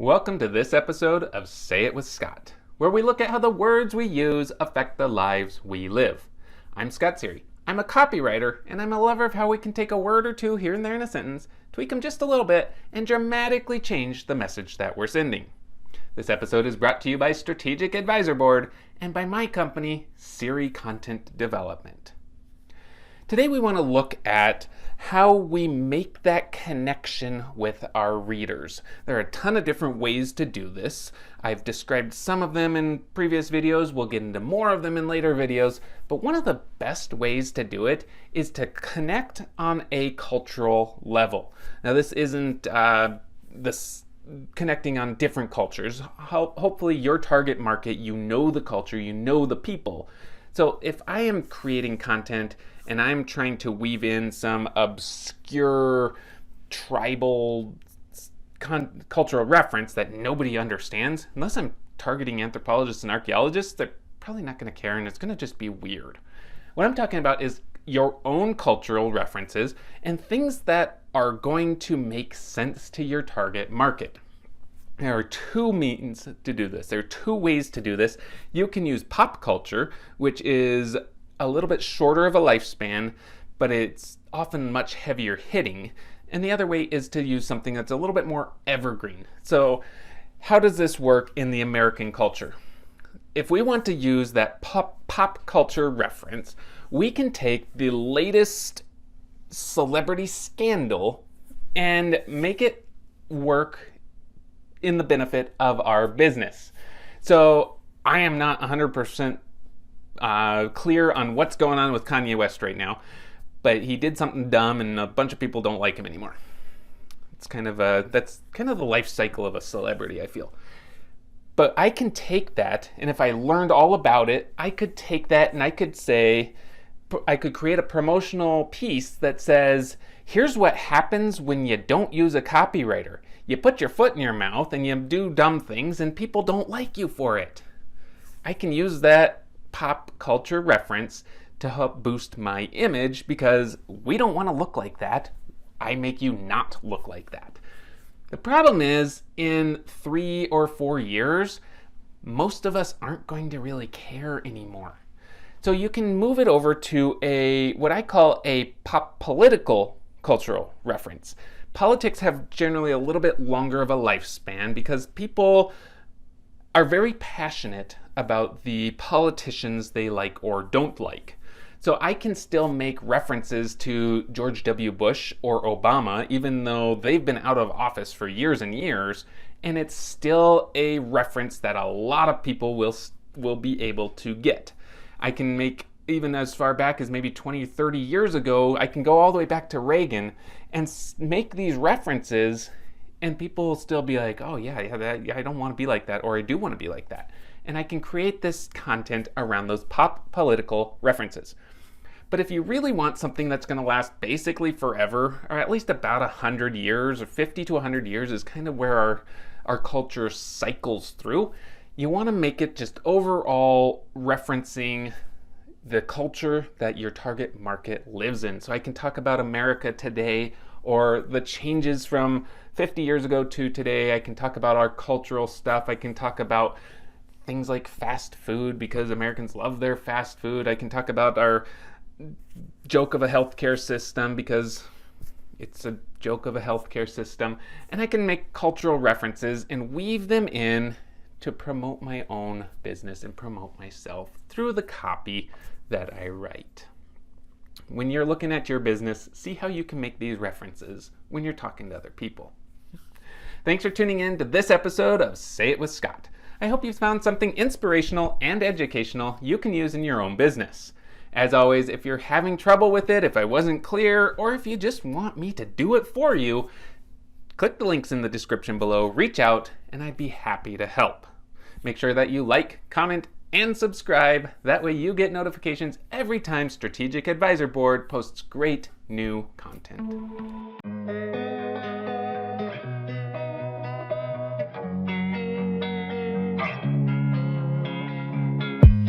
Welcome to this episode of Say It with Scott, where we look at how the words we use affect the lives we live. I'm Scott Sery. I'm a copywriter, and I'm a lover of how we can take a word or two here and there in a sentence, tweak them just a little bit, and dramatically change the message that we're sending. This episode is brought to you by Strategic Advisor Board and by my company, Sery Content Development. Today we want to look at how we make that connection with our readers. There are a ton of different ways to do this. I've described some of them in previous videos. We'll get into more of them in later videos. But one of the best ways to do it is to connect on a cultural level. Now this isn't this connecting on different cultures. Hopefully your target market, you know the culture, you know the people. So if I am creating content and I'm trying to weave in some obscure tribal cultural reference that nobody understands, unless I'm targeting anthropologists and archaeologists, they're probably not going to care and it's going to just be weird. What I'm talking about is your own cultural references and things that are going to make sense to your target market. There are two means to do this. There are two ways to do this. You can use pop culture, which is a little bit shorter of a lifespan, but it's often much heavier hitting. And the other way is to use something that's a little bit more evergreen. So how does this work in the American culture? If we want to use that pop culture reference, we can take the latest celebrity scandal and make it work in the benefit of our business. So I am not 100% clear on what's going on with Kanye West right now, but he did something dumb and a bunch of people don't like him anymore. That's kind of the life cycle of a celebrity, I feel. But I can take that, and if I learned all about it, I could take that and I could create a promotional piece that says, here's what happens when you don't use a copywriter. You put your foot in your mouth and you do dumb things and people don't like you for it. I can use that pop culture reference to help boost my image because we don't want to look like that. I make you not look like that. The problem is, in 3 or 4 years, most of us aren't going to really care anymore. So you can move it over to what I call a pop political cultural reference. Politics have generally a little bit longer of a lifespan because people are very passionate about the politicians they like or don't like. So I can still make references to George W. Bush or Obama, even though they've been out of office for years and years, and it's still a reference that a lot of people will be able to get. I can make, even as far back as maybe 20, 30 years ago, I can go all the way back to Reagan and make these references and people will still be like, oh yeah, I don't want to be like that, or I do want to be like that. And I can create this content around those pop political references. But if you really want something that's going to last basically forever, or at least about 100 years, or 50 to 100 years is kind of where our culture cycles through, you want to make it just overall referencing the culture that your target market lives in. So I can talk about America today or the changes from 50 years ago to today. I can talk about our cultural stuff. I can talk about things like fast food because Americans love their fast food. I can talk about our joke of a healthcare system because it's a joke of a healthcare system. And I can make cultural references and weave them in to promote my own business and promote myself through the copy that I write. When you're looking at your business, see how you can make these references when you're talking to other people. Thanks for tuning in to this episode of Say It with Scott. I hope you've found something inspirational and educational you can use in your own business. As always, if you're having trouble with it, if I wasn't clear, or if you just want me to do it for you, click the links in the description below, reach out, and I'd be happy to help. Make sure that you like, comment, and subscribe. That way you get notifications every time Strategic Advisor Board posts great new content.